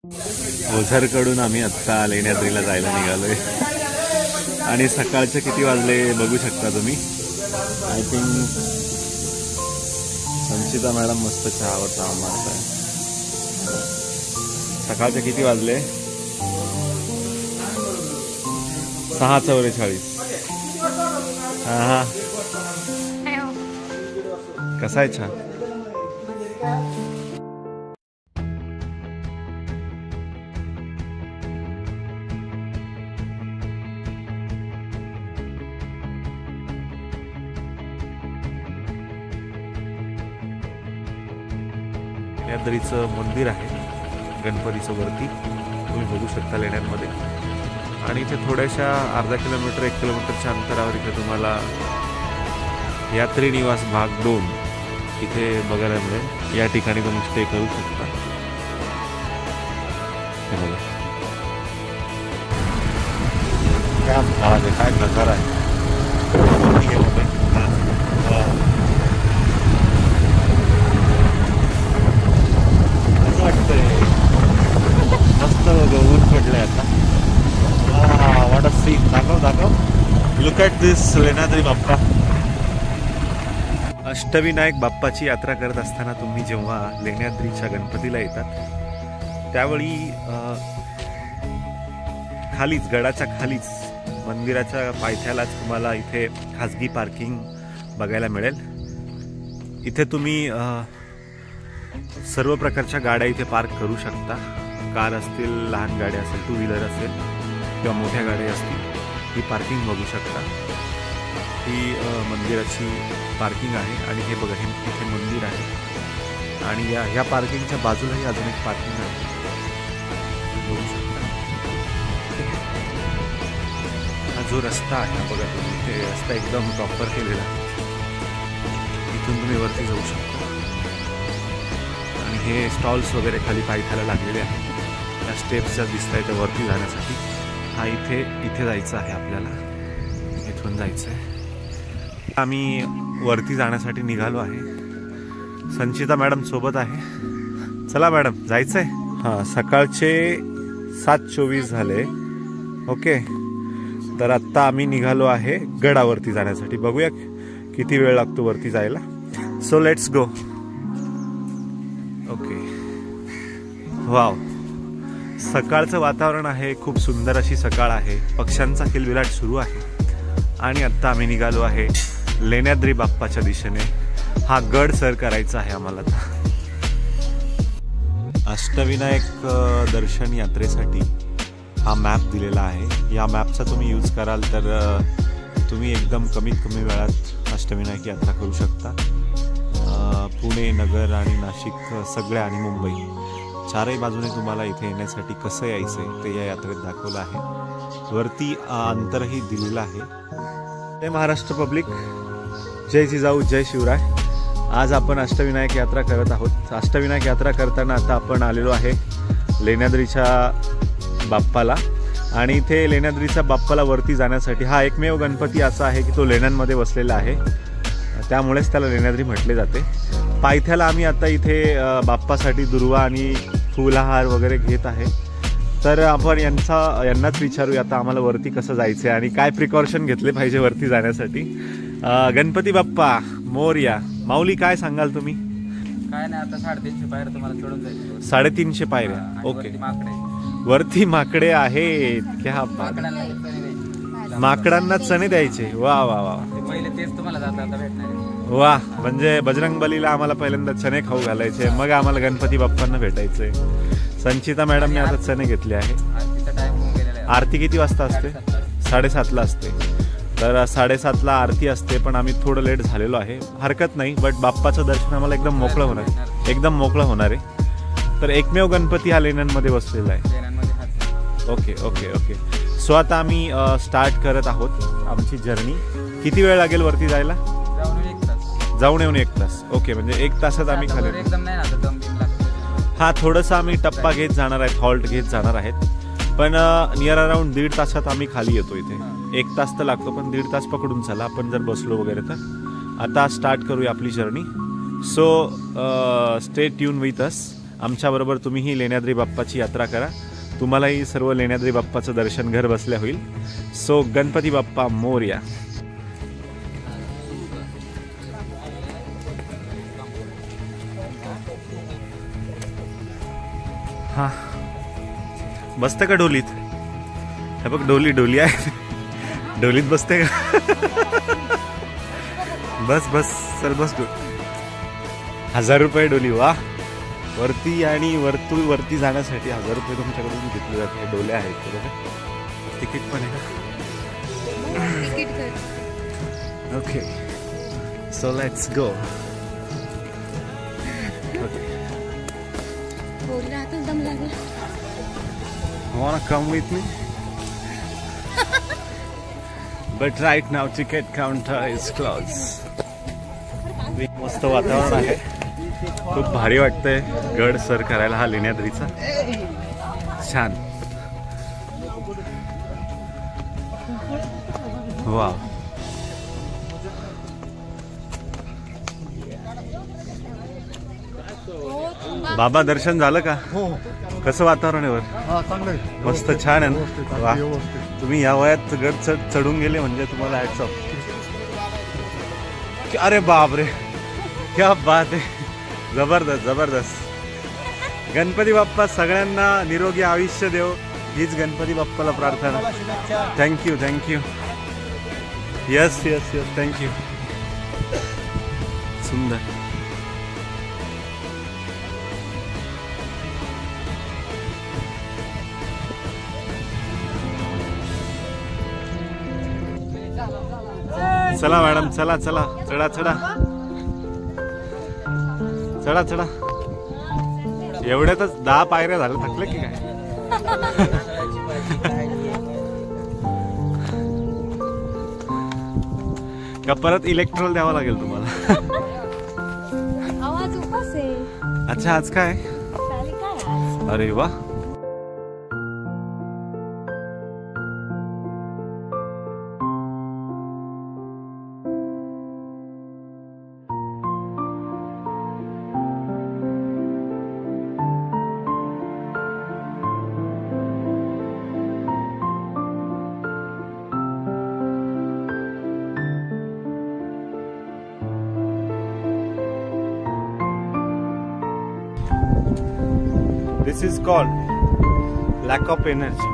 ओझरकडून आम्ही आत्ता लेण्याद्रीला जायला निघालोय आणि सकाळचे किती वाजले बघू शकता तुम्ही। आय थिंक संचिता मॅडम मस्त चहावर चहा मारताय। सकाळचे किती वाजले? 6:44। हा कसा आहे चहा? लेण्याद्रीचं मंदिर आहे गणपतीचं वरती, तुम्ही बघू शकता लेण्यांमध्ये। आणि इथे थोड्याशा अर्धा किलोमीटर 1 किलोमीटरच्या अंतरावर इथे तुम्हाला यात्री निवास भाग 2 इथे बघायला मिळेल। या ठिकाणी तुम्ही स्टे करू शकता। हे बघा काय नजारा आहे। मस्त ऊन पडलंय आता। What a scene. दाखव look at this Lenyadri Bappa. Ashtavinayak बाप्पाची यात्रा करत असताना तुम्ही जेव्हा लेण्याद्रीच्या गणपतीला येतात त्यावेळी खालीच गडाच्या खालीच मंदिराच्या पायथ्यालाच तुम्हाला इथे खाजगी पार्किंग बघायला मिळेल। इथे तुम्ही सर्व प्रकारच्या गाड्या इथे पार्क करू शकता। कार असतील, लहान गाड्या असेल, 2 व्हीलर असेल किंवा मोठ्या गाड्या असतील, ही पार्किंग बघू शकता। ही मंदिराची पार्किंग आहे आणि हे बघा हे इथे मंदिर आहे आणि ह्या पार्किंगच्या बाजूलाही अजून एक पार्किंग आहे, बघू शकता। हा जो रस्ता आहे बघा तुम्ही, इथे रस्ता एकदम प्रॉपर केलेला आहे। इथून तुम्ही वरती जाऊ शकता आणि हे स्टॉल्स वगैरे खाली पायथ्याला लागलेले आहेत। त्या स्टेप्स दिसत आहेत वरती जाण्यासाठी। हा इथे जायचं आहे आपल्याला, इथून जायचं आहे। आम्ही वरती जाण्यासाठी निघालो आहे। संचिता मॅडम सोबत आहे। चला मॅडम जायचंय। हां सकाळचे 7:24 झाले। ओके तर आत्ता आम्ही निघालो आहे गडावरती जाण्यासाठी। बघूया किती वेळ लागतो वरती जायला। So let's go. Okay wow सकाळचं वातावरण आहे, खूप सुंदर अशी सकाळ आहे। पक्ष्यांचा किलबिलाट सुरू आहे आणि आत्ता आम्ही निघालो आहे लेण्याद्री बाप्पाच्या दिशेने। हा गड सर करायचा आहे आम्हाला। अष्टविनायक दर्शन यात्रेसाठी हा मॅप दिलेला आहे। या मॅपचा तुम्ही यूज कराल तर तुम्ही एकदम कमीत कमी वेळात अष्टविनायक यात्रा करू शकता। पुणे, नगर आणि नाशिक सगळ्या आणि मुंबई चारही बाजूने तुम्हाला इथे येण्यासाठी कसं यायचं ते या यात्रेत दाखवलं आहे। वरती अंतरही दिलेलं आहे। जय महाराष्ट्र पब्लिक, जय जिजाऊ, जय शिवराय। आज आपण अष्टविनायक यात्रा करत आहोत। अष्टविनायक यात्रा करताना आता आपण आलेलो आहे लेण्याद्रीच्या बाप्पाला आणि इथे लेण्याद्रीच्या बाप्पाला वरती जाण्यासाठी हा एकमेव गणपती असा आहे की तो लेण्यांमध्ये बसलेला आहे, त्यामुळेच त्याला लेण्याद्री म्हटले जाते। पायथ्याला आम्ही आता इथे बाप्पासाठी दुर्वा आणि फुलहार वगैरे घेत आहे। तर आपण यांनाच विचारूया आता आम्हाला वरती कसं जायचं आणि काय प्रिकॉशन घेतले पाहिजे वरती जाण्यासाठी। गणपती बाप्पा मोरया। माऊली काय सांगाल तुम्ही? काय नाही आता 350 पायऱ्या तुम्हाला चढून जायचं। 350 पायऱ्या। ओके वरती माकडे आहेत। क्या माकडांना चणे द्यायचे। वा वा वा पहिले तेच तुम्हाला जाता भेटणार। वा म्हणजे बजरंगबलीला आम्हाला पहिल्यांदा चणे खाऊ घालायचे, मग आम्हाला गणपती बाप्पांना भेटायचे। संचिता मॅडमने आता चणे घेतले आहे। आरती किती वाजता असते? 7:30ला असते। तर 7:30ला आरती असते, पण आम्ही थोडं लेट झालेलो आहे। हरकत नाही, बट बाप्पाचं दर्शन आम्हाला एकदम मोकळं होणार आहे। तर एकमेव गणपती हा लेण्यांमध्ये बसलेला आहे। ओके ओके ओके सो आता आम्ही स्टार्ट करत आहोत आमची जर्नी। किती वेळ लागेल वरती जायला? जाऊन येऊन 1 तास। ओके म्हणजे 1 तासात आम्ही खाली एकदम नाही ना, दम हा थोडंसं आम्ही टप्पा घेत जाणार आहेत, हॉल्ट घेत जाणार आहेत, पण नियर अराउंड 1.5 तासात आम्ही खाली येतो। इथे 1 तास तर लागतो, पण 1.5 तास पकडून चला आपण जर बसलो वगैरे तर। आता स्टार्ट करूया आपली journey. So stay tune with us आमच्याबरोबर तुम्हीही लेण्याद्री बाप्पाची यात्रा करा. तुम्हालाही सर्व लेण्याद्री बाप्पाचं दर्शन घर बसल्या होईल. सो गणपती बाप्पा मोरया. हा बसते का डोलीत? हे बघ डोली डोली आहे. डोलीत बसते का? बस बस चल बस. 1000 रुपये डोली. वा. वरती आणि वरती जाण्यासाठी 1000 रुपये तुमच्याकडून घेतले जाते. डोल्या आहेत बरोबर. तिकीट पण आहे का? Okay so let's go. Wanna come with me? But right now ticket counter is closed. मस्त वातावरण आहे. खूप भारी वाटतंय गड सर करायला हा लेण्याद्रीचा. छान. वा. बाबा दर्शन झालं का? हो. कसं वातावरण आहे वर? चांगलं आहे. मस्त छान आहे ना. वा. तुम्ही या वयात गड चढून गेले म्हणजे तुम्हाला हॅट्स ऑफ. अरे बाप रे क्या बात आहे. जबरदस्त जबरदस्त. गणपती बाप्पा सगळ्यांना निरोगी आयुष्य देव हीच गणपती बाप्पाला प्रार्थना. Thank you thank you. Yes yes yes thank you. सुंदर. चला मॅडम चला चला चढा चढा चढा चढा. एवढ्यातच 10 पायऱ्या झाल्या. थकले की काय? का परत इलेक्ट्रॉल द्यावं लागेल तुम्हाला? आवाज उपास आहे. अच्छा आज काय? अरे वा. This is called lack of energy.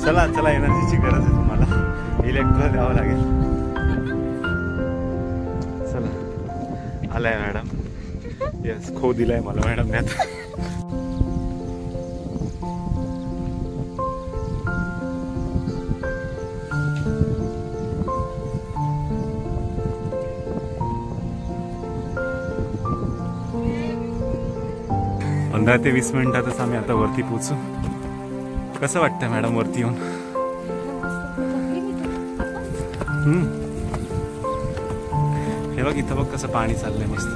चला चला एनर्जीची गरज आहे तुम्हाला. इलेक्ट्रॉल द्यावं लागेल. चला आलाय मॅडम. येस खो दिलाय मला मॅडम आता. पंधरा ते 20 मिनिटातच आम्ही आता वरती पोहोचू. कसं वाटतंय मॅडम वरती येऊन? हे बघ इथं बघ कसं पाणी चाललंय मस्त.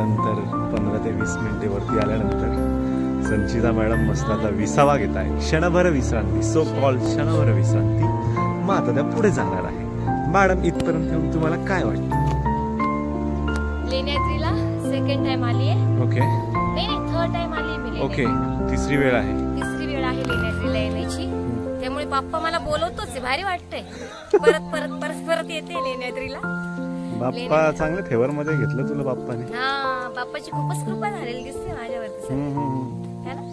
नंतर 15 ते 20 मिनिटे वरती आल्यानंतर संचिता मॅडम मस्त आता विसावा घेत आहे. क्षणभर विश्रांती. सो कॉल क्षणभर विश्रांती. मग आता त्या पुढे जाणार आहे. मॅडम इथपर्यंत येऊन तुम्हाला काय वाटतं? लेण्याद्रीला सेकंड टाइम आली आहे. ओके. नाही थर्ड टाइम आली मी. ओके तिसरी वेळ आहे. तिसरी वेळ आहे लेण्याद्रीला येण्याची. त्यामुळे बाप्पा मला बोलवतोच आहे. भारी वाटतंय. परत परत परत परत येते लेण्याद्रीला. बाप्पा चांगल्या फेवर मध्ये घेतलं तुला बाप्पाने. हा बाप्पाची खूपच कृपा झालेली दिसते माझ्यावरती. है ना?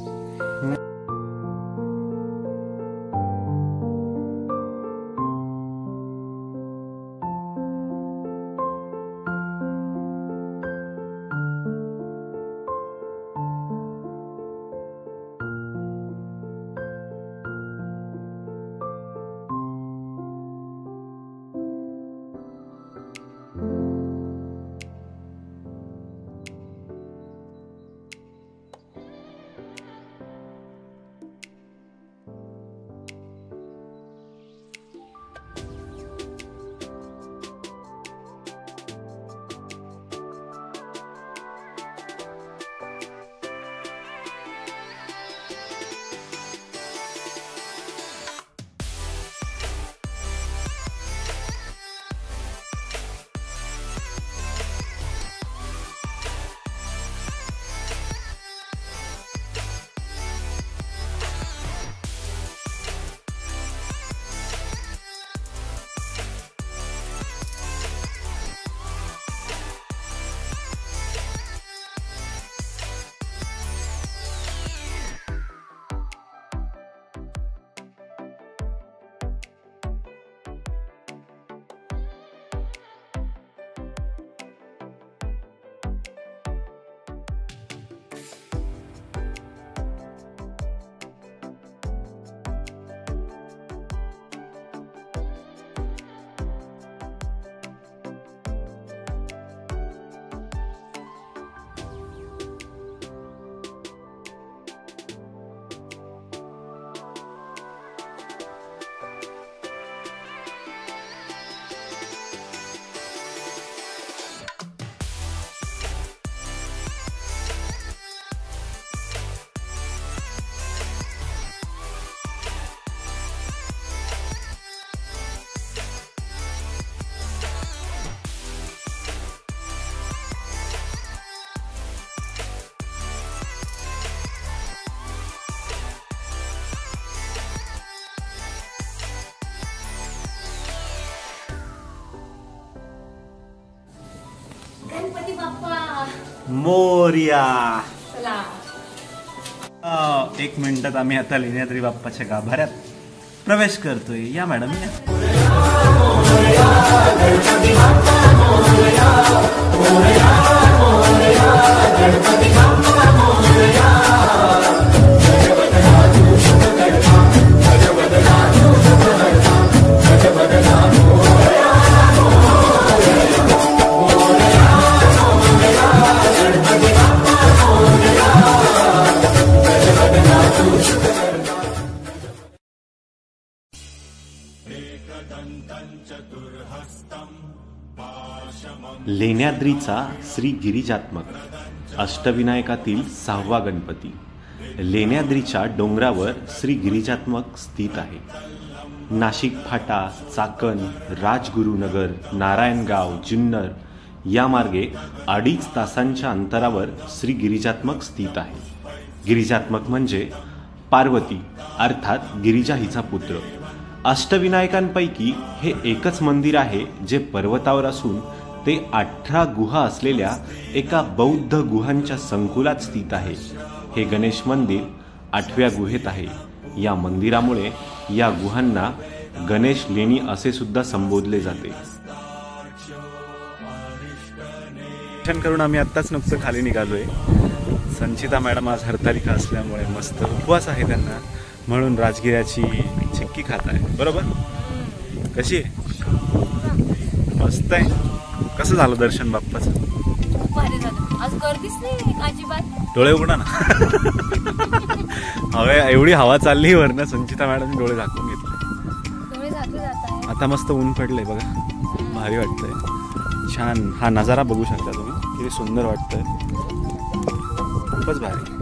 मोरया. एक मिनिटात आम्ही आता लेण्याद्री बाप्पाच्या गाभाऱ्यात प्रवेश करतोय. या मॅडम या. लेण्याद्रीचा श्री गिरिजात्मक अष्टविनायकातील 6वा गणपती लेण्याद्रीच्या डोंगरावर श्री गिरिजात्मक स्थित आहे. नाशिक फाटा, चाकण, राजगुरुनगर, नारायणगाव, जुन्नर या मार्गे 2.5 तासांच्या अंतरावर श्री गिरिजात्मक स्थित आहे. गिरिजात्मक म्हणजे पार्वती अर्थात गिरिजा हिचा पुत्र. अष्टविनायकांपैकी हे एकच मंदिर आहे जे पर्वतावर असून ते 18 गुहा असलेल्या एका बौद्ध गुहांच्या संकुलात स्थित आहे. हे गणेश मंदिर 8व्या गुहेत आहे. या मंदिरामुळे या गुहांना गणेश लेणी असे सुद्धा संबोधले जाते. दर्शन करून आम्ही आत्ताच नुकतं खाली निघालोय. संचिता मॅडम आज हरतालिका असल्यामुळे मस्त उपवास आहे त्यांना, म्हणून राजगिऱ्याची चिक्की खात आहे. बरोबर? कशी आहे? मस्त आहे. कसं झालं दर्शन बाप्पाचं? खूप भारी झालं. आज गर्दीच नाही अजिबात. डोळे उघडा ना. हवे एवढी हवा चालली वरनं संचिता मॅडम डोळे झाकून घेतले. डोळे झाकले जात आहे. आता मस्त ऊन पडलंय बघा, भारी वाटतंय. छान हा नजारा बघू शकता तुम्ही, किती सुंदर वाटतंय. खूपच भारी.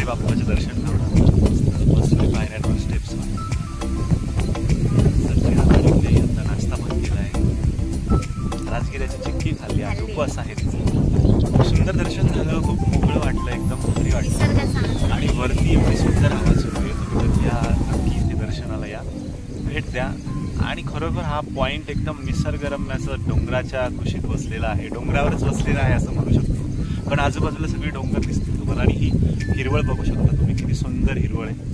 बाप्पाचे दर्शन करून बसलोय पायऱ्यांवर स्टेप्सवर. आता नाश्ता पण केला आहे. राजगिऱ्याची चिक्की खाल्ली. आज उपवास आहे. खूप सुंदर दर्शन झालं. खूप मोकळं वाटलं, एकदम भारी वाटलं. आणि वरती एवढी सुंदर हवा सुरू आहे. तुम्ही या नक्की इथे दर्शनाला या, भेट द्या. आणि खरोखर हा पॉईंट एकदम निसर्गरम्य असं डोंगराच्या कुशीत बसलेला आहे. डोंगरावरच बसलेला आहे असं म्हणू शकतो. पण आजूबाजूला सगळे डोंगर दिसतील तुम्हाला. आणि ही हिरवळ बघू शकता तुम्ही, किती सुंदर हिरवळ आहे.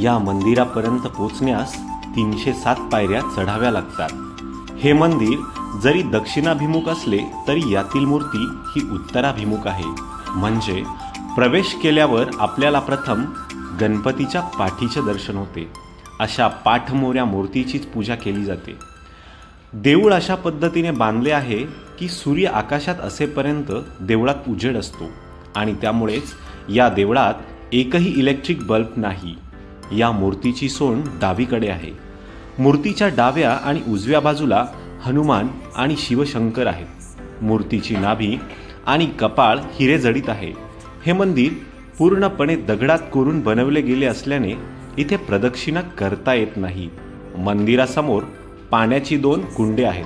या मंदिरापर्यंत पोहोचण्यास 307 पायऱ्या चढाव्या लागतात. हे मंदिर जरी दक्षिणाभिमुख असले तरी यातील मूर्ती ही उत्तराभिमुख आहे. म्हणजे प्रवेश केल्यावर आपल्याला प्रथम गणपतीच्या पाठीचे दर्शन होते. अशा पाठमोऱ्या मूर्तीचीच पूजा केली जाते. देऊळ अशा पद्धतीने बांधले आहे की सूर्य आकाशात असेपर्यंत देवळात उजेड असतो आणि त्यामुळेच या देवळात एकही इलेक्ट्रिक बल्ब नाही. या मूर्तीची सोंड डावीकडे आहे. मूर्तीच्या डाव्या आणि उजव्या बाजूला हनुमान आणि शिवशंकर आहेत. मूर्तीची नाभी आणि कपाळ हिरे जडित आहे. हे मंदिर पूर्णपणे दगडात कोरून बनवले गेले असल्याने इथे प्रदक्षिणा करता येत नाही. मंदिरासमोर पाण्याची 2 कुंडे आहेत.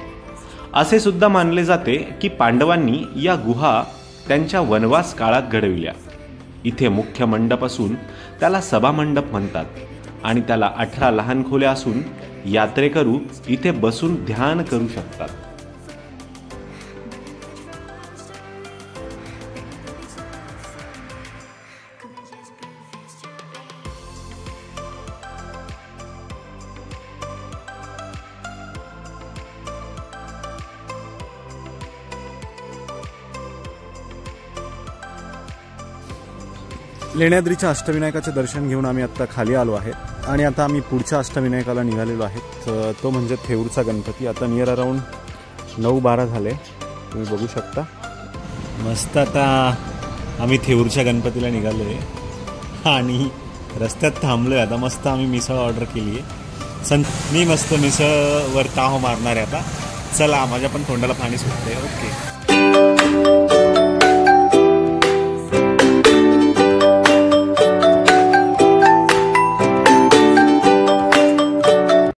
असे सुद्धा मानले जाते की पांडवांनी या गुहा त्यांच्या वनवास काळात घडविल्या. इथे मुख्य मंडप असून त्याला सभामंडप म्हणतात आणि त्याला 18 लहान खोल्या असून यात्रेकरू इथे बसून ध्यान करू शकतात. लेण्याद्रीच्या अष्टविनायकाचे दर्शन घेऊन आम्ही आत्ता खाली आलो आहे आणि आता आम्ही पुढच्या अष्टविनायकाला निघालेलो आहेत. तो म्हणजे थेऊरचा गणपती. आता नियर अराऊंड 9-12 झाले, तुम्ही बघू शकता. मस्त आता आम्ही थेऊरच्या गणपतीला निघालो आहे आणि रस्त्यात थांबलो आहे. आता मस्त आम्ही मिसळ ऑर्डर केली आहे. मी मस्त मिसळवर ताव मारणार आहे आता. चला, माझ्या पण तोंडाला पाणी सुटते. ओके.